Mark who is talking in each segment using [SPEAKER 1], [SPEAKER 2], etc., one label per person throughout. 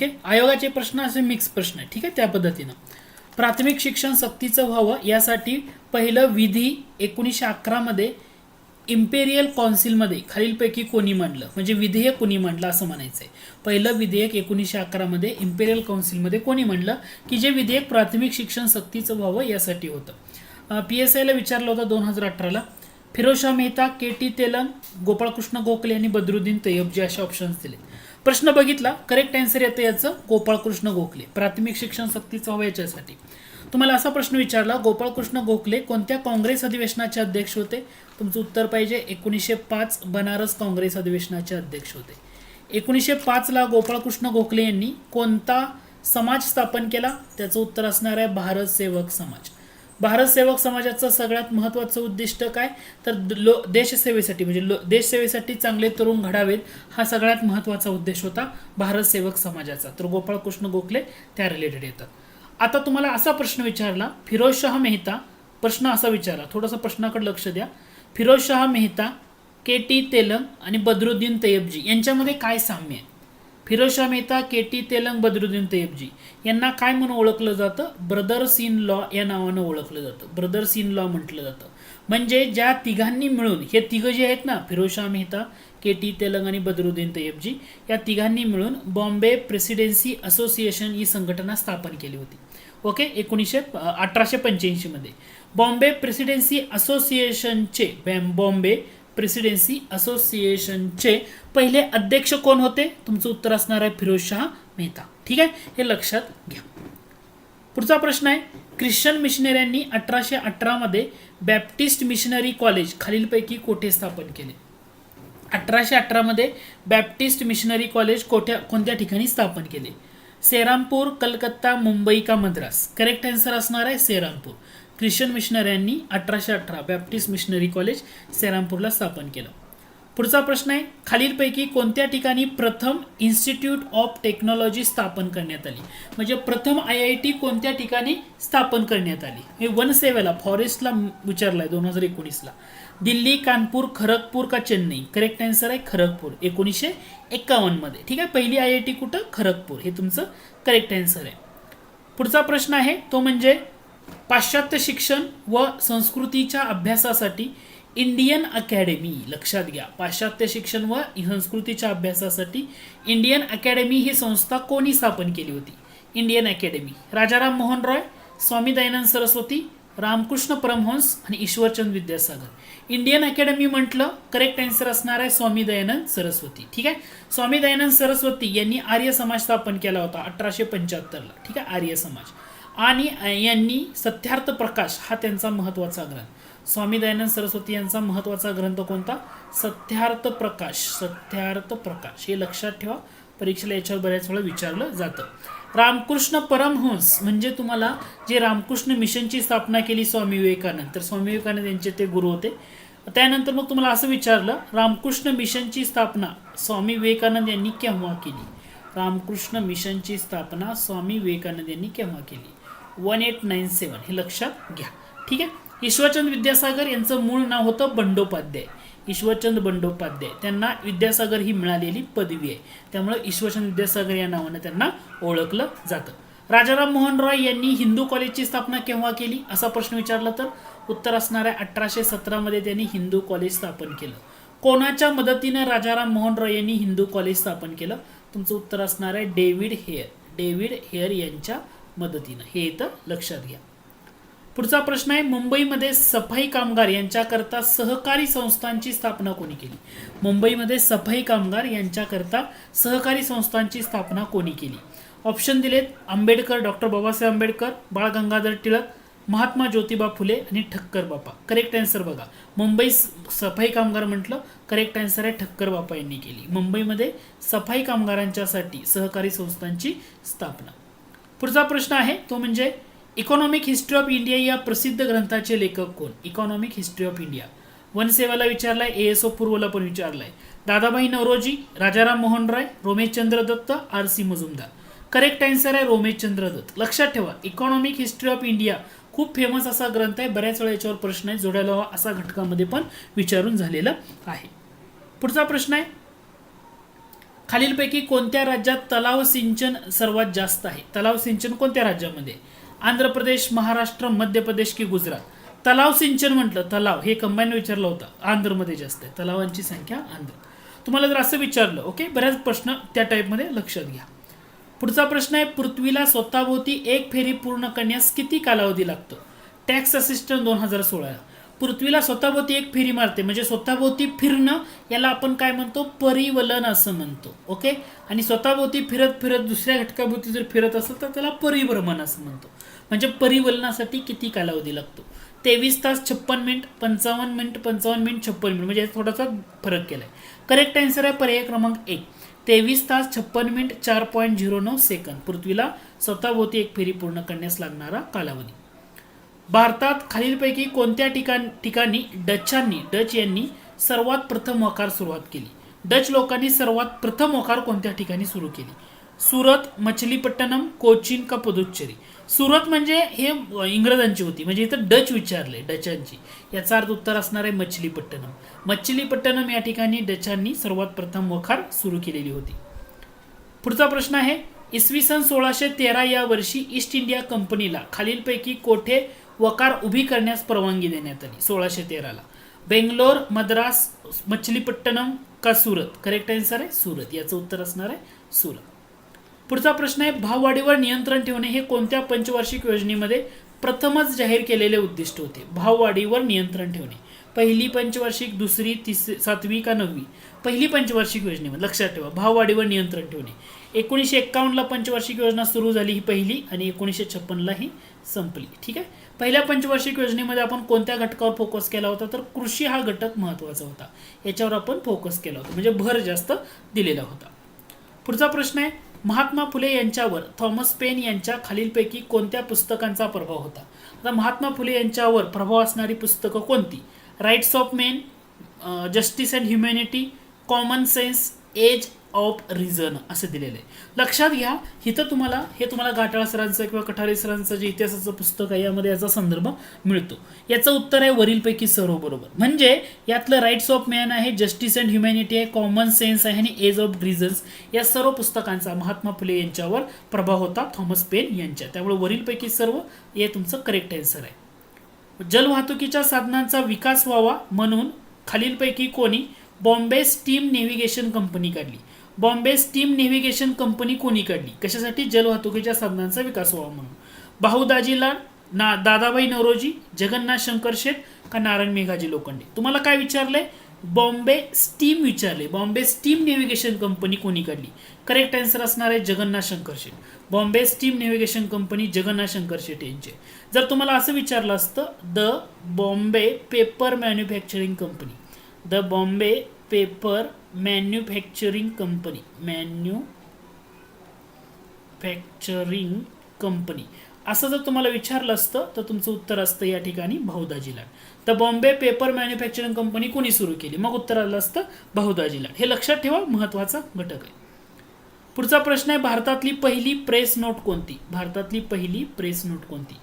[SPEAKER 1] Okay, आयोगाचे प्रश्न असे मिक्स प्रश्न आहे, ठीक आहे, त्या पद्धतीनं. प्राथमिक शिक्षण सक्तीचं व्हावं यासाठी पहिलं विधी 1911 मध्ये इम्पेरियल काउन्सिलमध्ये खालीलपैकी कोणी मांडलं, म्हणजे विधेयक कोणी मांडलं असं म्हणायचंय. पहिलं विधेयक 1911 मध्ये इम्पेरियल काउन्सिलमध्ये कोणी मांडलं की जे विधेयक प्राथमिक शिक्षण सक्तीचं व्हावं यासाठी होतं. PSI ला विचारलं होतं 2018ला. फिरोजशाह मेहता, KT तेलंग, गोपाळकृष्ण गोखले आणि बद्रुद्दीन तय्यबजी असे ऑप्शन्स दिले. प्रश्न बघितला, करेक्ट आन्सर येतं याचं गोपाळकृष्ण गोखले, प्राथमिक शिक्षण सक्तीचं व्हावं याच्यासाठी. तुम्हाला असा प्रश्न विचारला, गोपाळकृष्ण गोखले कोणत्या काँग्रेस अधिवेशनाचे अध्यक्ष होते? तुमचं उत्तर पाहिजे 1905 बनारस काँग्रेस अधिवेशनाचे अध्यक्ष होते. 1905 ला गोपाळकृष्ण गोखले यांनी कोणता समाज स्थापन केला? त्याचं उत्तर असणार आहे भारत सेवक समाज. भारत सेवक समाजाचं सगळ्यात महत्त्वाचं उद्दिष्ट काय, तर देशसेवेसाठी, म्हणजे देशसेवेसाठी चांगले तरुण घडावेत, हा सगळ्यात महत्त्वाचा उद्देश होता भारत सेवक समाजाचा. तर गोपाळकृष्ण गोखले त्या रिलेटेड येतात. आता तुम्हाला असा प्रश्न विचारला, फिरोजशाह मेहता, प्रश्न असा विचारला, थोडासा प्रश्नाकडे लक्ष द्या. फिरोजशाह मेहता, KT तेलंग आणि बद्रुद्दीन तय्यबजी यांच्यामध्ये काय साम्य आहे? फिरोजशाह मेहता, KT तेलंग, बद्रुद्दीन तय्यबजी यांना काय म्हणून ओळखलं जातं? ब्रदर्स इन लॉ या नावानं ओळखलं जातं. ब्रदर्स इन लॉ म्हटलं जातं. म्हणजे ज्या तिघांनी मिळून, हे तिघं जे आहेत ना, फिरोजशाह मेहता, KT तेलंग आणि बद्रुद्दीन तय्यबजी, या तिघांनी मिळून बॉम्बे प्रेसिडेन्सी असोसिएशन ही संघटना स्थापन केली होती. ओके, 1885 मध्ये बॉम्बे प्रेसिडेन्सी असोसिएशनचे, बॉम्बे प्रेसिडेन्सी असोसिएशनचे पहिले अध्यक्ष कोण होते? तुमचं उत्तर असणार आहे फिरोजशाह मेहता. ठीक आहे, हे लक्षात घ्या. पुढचा प्रश्न आहे, ख्रिश्चन मिशनऱ्यांनी 1818 मध्ये बॅप्टिस्ट मिशनरी कॉलेज खालीलपैकी कोठे स्थापन केले? 1818 मध्ये बॅप्टिस्ट मिशनरी कॉलेज कोणत्या ठिकाणी स्थापन केले? सेरामपूर, कलकत्ता, मुंबई का मद्रास? करेक्ट आन्सर असणार आहे सेरामपूर. ख्रिश्चन मिशनऱ्यांनी 1818 बॅप्टिस्ट मिशनरी कॉलेज सेरामपूरला स्थापन केलं. पुढचा प्रश्न आहे, खालीलपैकी कोणत्या ठिकाणी प्रथम इन्स्टिट्यूट ऑफ टेक्नॉलॉजी स्थापन करण्यात आली? म्हणजे प्रथम IIT कोणत्या ठिकाणी स्थापन करण्यात आली? हे वनसेवेला, फॉरेस्टला विचारलाय 2019ला. दिल्ली, कानपूर, खरगपूर का चेन्नई? करेक्ट आन्सर आहे खरगपूर, 1951 मध्ये. ठीक आहे, पहिली IIT कुठं? खरगपूर, हे तुमचं करेक्ट आन्सर आहे. पुढचा प्रश्न आहे तो म्हणजे पाश्चात्य शिक्षण व संस्कृतीच्या अभ्यासासाठी इंडियन अकॅडमी, लक्षात घ्या, पाश्चात्य शिक्षण व संस्कृतीच्या अभ्यासासाठी इंडियन अकॅडमी ही संस्था कोणी स्थापन केली होती? इंडियन अकॅडमी, राजाराम मोहन रॉय, स्वामी दयानंद सरस्वती, रामकृष्ण परमहंस आणि ईश्वरचंद विद्यासागर. इंडियन अकॅडमी म्हटलं, करेक्ट आन्सर असणार आहे स्वामी दयानंद सरस्वती. ठीक आहे, स्वामी दयानंद सरस्वती यांनी आर्य समाज स्थापन केला होता 1875 ला. ठीक आहे, आर्य समाज. आणि यांनी सत्यार्थ प्रकाश हा त्यांचा महत्त्वाचा ग्रंथ. स्वामी दयानंद सरस्वती यांचा महत्त्वाचा ग्रंथ कोणता? सत्यार्थ प्रकाश. सत्यार्थ प्रकाश हे लक्षात ठेवा, परीक्षेला याच्यावर बऱ्याच वेळा विचारलं जातं. रामकृष्ण परमहंस म्हणजे तुम्हाला जे रामकृष्ण मिशनची स्थापना केली स्वामी विवेकानंद, तर स्वामी विवेकानंद यांचे ते गुरु होते. त्यानंतर मग तुम्हाला असं विचारलं, रामकृष्ण मिशनची स्थापना स्वामी विवेकानंद यांनी केव्हा केली? रामकृष्ण मिशनची स्थापना स्वामी विवेकानंद यांनी केव्हा केली? 1897, हे लक्षात घ्या. ठीक आहे, ईश्वरचंद विद्यासागर यांचं मूळ नाव होतं बंडोपाध्याय. ईश्वरचंद बंडोपाध्याय, त्यांना विद्यासागर ही मिळालेली पदवी आहे, त्यामुळे ईश्वरचंद विद्यासागर या नावानं त्यांना ओळखलं जातं. राजाराम मोहन रॉय यांनी हिंदू कॉलेजची स्थापना केव्हा केली असा प्रश्न विचारला तर उत्तर असणार आहे 1817 मध्ये त्यांनी हिंदू कॉलेज स्थापन केलं. कोणाच्या मदतीने राजाराम मोहन रॉय यांनी हिंदू कॉलेज स्थापन केलं? तुमचं उत्तर असणार आहे डेव्हिड हेयर. डेव्हिड हेयर यांच्या मदतीनं, हे इथं लक्षात घ्या. पुढचा प्रश्न आहे, मुंबईमध्ये सफाई कामगार यांच्याकरता सहकारी संस्थांची स्थापना कोणी केली? मुंबईमध्ये सफाई कामगार यांच्याकरता सहकारी संस्थांची स्थापना कोणी केली? ऑप्शन दिलेत, आंबेडकर, डॉक्टर बाबासाहेब आंबेडकर, बाळ गंगाधर टिळक, महात्मा ज्योतिबा फुले आणि ठक्कर बापा. करेक्ट आन्सर बघा, मुंबई सफाई कामगार म्हटलं, करेक्ट आन्सर आहे ठक्कर बापा यांनी केली. मुंबईमध्ये सफाई कामगारांच्यासाठी सहकारी संस्थांची स्थापना. पुढचा प्रश्न आहे तो म्हणजे इकॉनॉमिक हिस्ट्री ऑफ इंडिया या प्रसिद्ध ग्रंथाचे लेखक कोण? इकॉनॉमिक हिस्ट्री ऑफ इंडिया वनसेवाला विचारलाय, ASO पूर्वला पण विचारलाय. Dadabhai Naoroji, Rajaram Mohan Roy, Romeshchandra Dutt, RC Majumdar. Correct answer आहे रोमेशचंद्र दत्त. लक्षात ठेवा, इकॉनॉमिक हिस्ट्री ऑफ इंडिया खूप फेमस असा ग्रंथ आहे, बऱ्याच वेळा याच्यावर प्रश्न आहे, जोडायला हवा असा घटकामध्ये पण विचारून झालेला आहे. पुढचा प्रश्न आहे, खालीलपैकी कोणत्या राज्यात तलाव सिंचन सर्वात जास्त आहे? तलाव सिंचन कोणत्या राज्यामध्ये? आंध्र प्रदेश, महाराष्ट्र, मध्य प्रदेश की गुजरात? तलाव सिंचन म्हटलं, तलाव हे कंबाईन विचारलं होतं, आंध्रमध्ये जास्त आहे तलावांची संख्या, आंध्र. तुम्हाला जर असं विचारलं, ओके, बऱ्याच प्रश्न त्या टाईपमध्ये लक्षात घ्या. पुढचा प्रश्न आहे, पृथ्वीला स्वतःभोवती एक फेरी पूर्ण करण्यास किती कालावधी लागतो? Tax assistant 2016. पृथ्वीला स्वतःभोवती एक फेरी मारते म्हणजे स्वतःभोवती फिरणं, याला आपण काय म्हणतो? परिवलन असं म्हणतो. ओके, आणि स्वतःभोवती फिरत फिरत दुसऱ्या घटकाभोवती जर फिरत असेल तर त्याला परिभ्रमण असं म्हणतो. म्हणजे परिवलनासाठी किती कालावधी लागतो? 23 तास 56 मिनिट, 55 मिनिट, 55 मिनिट, 56 मिनिट, म्हणजे थोडासा फरक केलाय. करेक्ट आन्सर आहे पर्याय क्रमांक 1, 23 तास 56 मिनिट 4.09 सेकंद पृथ्वीला स्वतःभोवती एक फेरी पूर्ण करण्यास लागणारा कालावधी. भारतात खालीलपैकी कोणत्या ठिकाणी डच यांनी सर्वात प्रथम वकार सुरुवात केली? डच लोकांनी सर्वात प्रथम वकार कोणत्या ठिकाणी सुरू केली? सुरत, मछलीपट्टणम, कोचीन का पुदुच्चेरी? सुरत म्हणजे हे इंग्रजांची होती, म्हणजे इथं डच विचारले, डचांची. याचा अर्थ उत्तर असणार आहे मछलीपट्टणम. मछलीपट्टणम या ठिकाणी डचांनी सर्वात प्रथम वखार सुरू केलेली होती. पुढचा प्रश्न आहे, इसवी सन 1613 या वर्षी ईस्ट इंडिया कंपनीला खालीलपैकी कोठे वकार उभी करण्यास परवानगी देण्यात आली? 1613ला बेंगलोर, मद्रास, मछलीपट्टणम का सुरत? करेक्ट आन्सर आहे सुरत. याचं उत्तर असणार आहे सुरत. पुढचा प्रश्न आहे, भाववाढीवर नियंत्रण ठेवणे हे कोणत्या पंचवार्षिक योजनेमध्ये प्रथमच जाहीर केलेले उद्दिष्ट होते? भाववाढीवर नियंत्रण ठेवणे. पहिली पंचवार्षिक, दुसरी, तिसरी, 7वी का 9वी? पहिली पंचवार्षिक योजनेमध्ये. लक्षात ठेवा, भाववाढीवर नियंत्रण ठेवणे. 1951ला पंचवार्षिक योजना सुरू झाली ही पहिली, आणि 1956ला ही संपली. ठीक आहे. पहिल्या पंचवार्षिक योजनेमध्ये आपण कोणत्या घटकावर फोकस केला होता? तर कृषी हा घटक महत्त्वाचा होता, याच्यावर आपण फोकस केला होता, म्हणजे भर जास्त दिलेला होता. पुढचा प्रश्न आहे, महात्मा फुले यांच्यावर थॉमस पेन यांच्या खालीलपैकी कोणत्या पुस्तकांचा प्रभाव होता? आता महात्मा फुले यांच्यावर प्रभाव असणारी पुस्तकं कोणती? Rights of man, justice and humanity, common sense, age of reason असं दिलेलं आहे. लक्षात घ्या, इथं तुम्हाला गाठाळ सरांचं किंवा कठारे सरांचं जे इतिहासाचं पुस्तक आहे यामध्ये याचा संदर्भ मिळतो. याचं उत्तर आहे वरीलपैकी सर्व बरोबर. म्हणजे यातलं राईट्स ऑफ मॅन आहे, जस्टिस अँड ह्युमॅनिटी आहे, कॉमन सेन्स आहे आणि एज ऑफ रिझन्स, या सर्व पुस्तकांचा महात्मा फुले यांच्यावर प्रभाव होता, थॉमस पेन यांच्या. त्यामुळे वरीलपैकी सर्व हे तुमचं करेक्ट आन्सर आहे. जलवाहतुकीच्या साधनांचा विकास व्हावा म्हणून खालीलपैकी कोणी बॉम्बे स्टीम नेव्हिगेशन कंपनी काढली? बॉम्बे स्टीम नेव्हिगेशन कंपनी कोणी काढली? कशासाठी? जलवाहतुकीच्या साधनांचा विकास व्हावा म्हणून. भाऊ दाजीलाल, दादाभाई नौरोजी, जगन्नाथ शंकर शेठ का नारायण मेघाजी लोखंडे? तुम्हाला काय विचारलंय? बॉम्बे स्टीम विचारले. बॉम्बे स्टीम नेव्हिगेशन कंपनी कोणी काढली? करेक्ट आन्सर असणार आहे Jagannath Shankar Sheth. Bombay steam navigation company Jagannath Shankar Sheth यांचे. जर तुम्हाला असं विचारलं असतं, the Bombay paper manufacturing company, the Bombay paper manufacturing company असं जर तुम्हाला विचारलं असतं तर तुमचं उत्तर असतं या ठिकाणी Bhaudajilal. The Bombay paper manufacturing company कोणी सुरू केली? मग उत्तर आलं असतं भाऊदाजीलाल. हे लक्षात ठेवा, महत्वाचा घटक आहे. पुढचा प्रश्न आहे, भारतातली पहिली प्रेस नोट कोणती? भारतातली पहिली प्रेस नोट कोणती?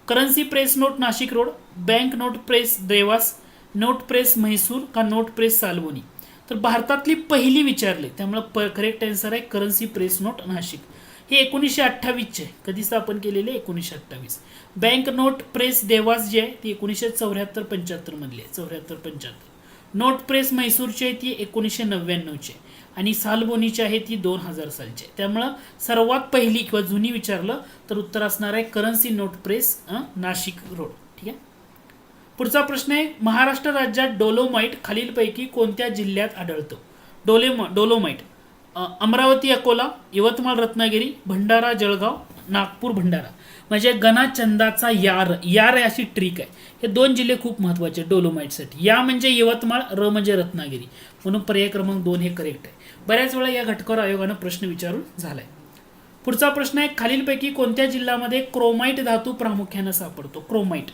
[SPEAKER 1] Currency press note Nashik road, bank note press Dewas, note press Mysore का नोट प्रेस सालवणी? तर भारतातली पहिली विचारले, त्यामुळे करेक्ट आन्सर आहे करन्सी प्रेस नोट नाशिक. हे 1928 आहे. कधी स्थापन केलेले? 1928. बँक नोट प्रेस देवास जी आहे ती 1974-75 मधली आहे, 74-75. नोट प्रेस म्हैसूरची आहे ती 1999ची आहे, आणि सालबोनीची आहे ती 2000 सालची आहे. त्यामुळं सर्वात पहिली किंवा जुनी विचारलं तर उत्तर असणार आहे currency note press Nashik road. ठीक आहे. पुढचा प्रश्न आहे, महाराष्ट्र राज्यात डोलोमाइट खालीलपैकी कोणत्या जिल्ह्यात आढळतो? डोलोमाइट अमरावती, अकोला, यवतमाळ, रत्नागिरी, भंडारा, जळगाव, नागपूर, भंडारा. म्हणजे गणाचंदाचा यार अशी ट्रिक आहे. हे दोन जिल्हे खूप महत्त्वाचे डोलोमाइटसाठी. या म्हणजे यवतमाळ, र म्हणजे रत्नागिरी, म्हणून पर्याय क्रमांक 2 हे करेक्ट आहे. बऱ्याच वेळा या घटकावर आयोगानं प्रश्न विचारून झालाय. पुढचा प्रश्न आहे, खालीलपैकी कोणत्या जिल्ह्यामध्ये क्रोमाइट धातू प्रामुख्याने सापडतो? क्रोमाइट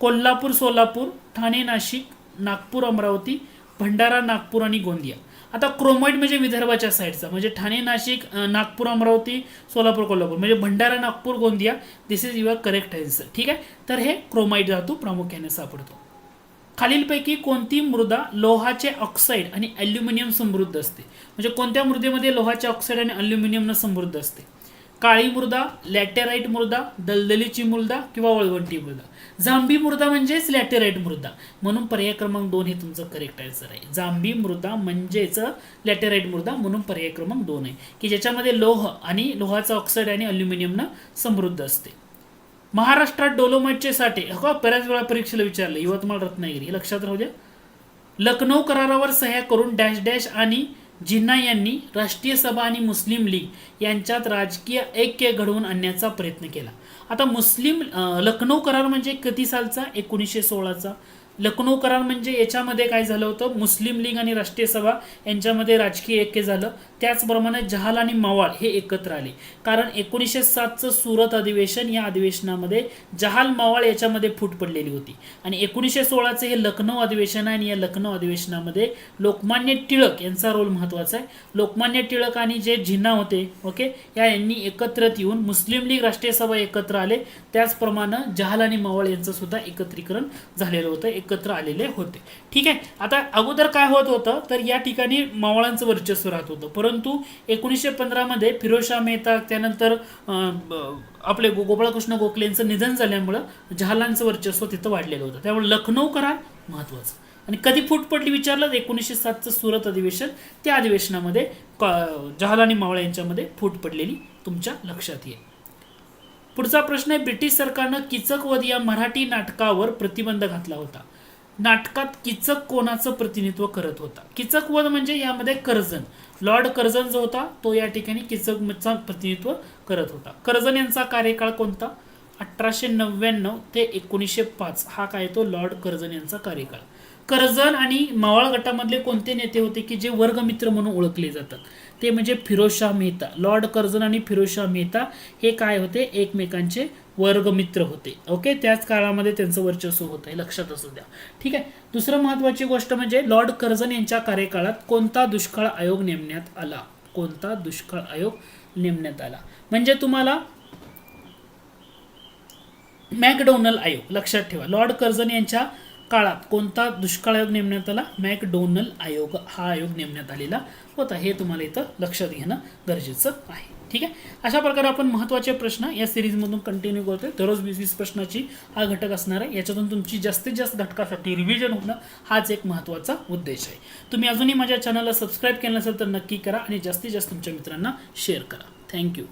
[SPEAKER 1] कोल्हापूर, सोलापूर, ठाणे, नाशिक, नागपूर, अमरावती, भंडारा, नागपूर आणि गोंदिया. आता क्रोमाइट म्हणजे विदर्भाच्या साईडचा, म्हणजे ठाणे, नाशिक, नागपूर, अमरावती, सोलापूर, कोल्हापूर, म्हणजे भंडारा, नागपूर, गोंदिया. दिस इज युअर करेक्ट आन्सर. ठीक आहे. तर हे क्रोमाइट धातू प्रामुख्याने सापडतो. खालीलपैकी कोणती मृदा लोहाचे ऑक्साईड आणि ॲल्युमिनियम समृद्ध असते? म्हणजे कोणत्या मृदेमध्ये लोहाचे ऑक्साईड आणि ॲल्युमिनियम समृद्ध असते? काळी मृदा, लॅटेराइट मृदा, दलदलीची मृदा किंवा वळवंटी मृदा. जांभी मृदा म्हणजेच लॅटेराइट मृदा, म्हणून पर्याय क्रमांक 2 हे तुमचं करेक्ट आन्सर आहे. जांभी मृदा म्हणजेच लॅटेराइट मृदा, म्हणून पर्याय क्रमांक 2 आहे की ज्याच्यामध्ये लोह आणि लोहाचा ऑक्साईड आणि ॲल्युमिनियमनं समृद्ध असते. महाराष्ट्रात डोलोमाइटचे साठे, हो बऱ्याच वेळा परीक्षेला विचारलं, यवतमाळ रत्नागिरी, हे लक्षात राहू द्या. लखनौ करारावर सह्या करून डॅश डॅश आणि जिन्ना यांनी राष्ट्रीय सभा आणि मुस्लिम लीग यांच्यात राजकीय ऐक्य घडवून आणण्याचा प्रयत्न केला. आता लखनौ करार म्हणजे किती सालचा? 1916चा. लखनौ करार म्हणजे याच्यामध्ये काय झालं होतं, मुस्लिम लीग आणि राष्ट्रीय सभा यांच्यामध्ये राजकीय ऐक्य झालं. त्याचप्रमाणे जहाल आणि मवाळ हे एकत्र आले, कारण 1907चं सुरत अधिवेशन, या अधिवेशनामध्ये जहाल मवाळ याच्यामध्ये फूट पडलेली होती. आणि 1916चं हे लखनौ अधिवेशन आहे, आणि या लखनौ अधिवेशनामध्ये लोकमान्य टिळक यांचा रोल महत्त्वाचा आहे. लोकमान्य टिळक आणि जे जिन्ना होते, ओके, यांनी एकत्रित येऊन मुस्लिम लीग राष्ट्रीय सभा एकत्र आले. त्याचप्रमाणे जहाल आणि मवाळ यांचं सुद्धा एकत्रीकरण झालेलं होतं, एकत्र आलेले होते. ठीक आहे. आता अगोदर काय होत होतं, तर या ठिकाणी मवाळांचं वर्चस्व राहत होतं, परंतु 1915 मध्ये फिरोजशाह मेहता, त्यानंतर आपले गोपाळकृष्ण गोखले यांचं निधन झाल्यामुळं जहालांचं वर्चस्व तिथं वाढलेलं होतं. त्यामुळे लखनौ करार महत्त्वाचं. आणि कधी फूट पडली विचारलं, 1907चं सुरत अधिवेशन, त्या अधिवेशनामध्ये जहाल आणि मावळ यांच्यामध्ये फूट पडलेली तुमच्या लक्षात येईल. पुढचा प्रश्न आहे, ब्रिटिश सरकारनं कीचकवध या मराठी नाटकावर प्रतिबंध घातला होता. नाटकात कीचक कोणाचं प्रतिनिधित्व करत होता? कीचकवध म्हणजे यामध्ये कर्जन, लॉर्ड कर्जन जो होता तो या ठिकाणी कीचकचं प्रतिनिधित्व करत होता. कर्जन यांचा कार्यकाळ कोणता? 1899 ते 1905 हा काय तो लॉर्ड कर्जन यांचा कार्यकाळ. कर्जन आणि मावळ गटामधले कोणते नेते होते की जे वर्गमित्र म्हणून ओळखले जातात? ते म्हणजे फिरोजशाह मेहता. लॉर्ड कर्जन आणि फिरोजशाह मेहता हे काय होते? एकमेकांचे वर्गमित्र होते. ओके, त्याच काळामध्ये त्यांचं वर्चस्व होतं, हे लक्षात असू द्या. ठीक आहे. दुसरं महत्त्वाची गोष्ट म्हणजे लॉर्ड कर्जन यांच्या कार्यकाळात कोणता दुष्काळ आयोग नेमण्यात आला? कोणता दुष्काळ आयोग नेमण्यात आला? म्हणजे तुम्हाला मॅकडोनल आयोग लक्षात ठेवा. लॉर्ड कर्जन यांच्या काळात कोणता दुष्काळ आयोग नेमण्यात आला? मॅकडोनल आयोग हा आयोग नेमण्यात आलेला होता. हे तुम्हाला इथं लक्षात घेणं गरजेचं आहे. ठीक आहे. अशा प्रकारे आपण महत्त्वाचे प्रश्न या सिरीजमधून कंटिन्यू करतोय. दररोज 20 प्रश्नाची हा घटक असणार आहे. याच्यातून तुमची जास्तीत जास्त घटकासाठी रिव्हिजन होणं हाच एक महत्त्वाचा उद्देश आहे. तुम्ही अजूनही माझ्या चॅनलला सबस्क्राईब केलं नसेल तर नक्की करा आणि जास्तीत जास्त तुमच्या मित्रांना शेअर करा. थँक्यू.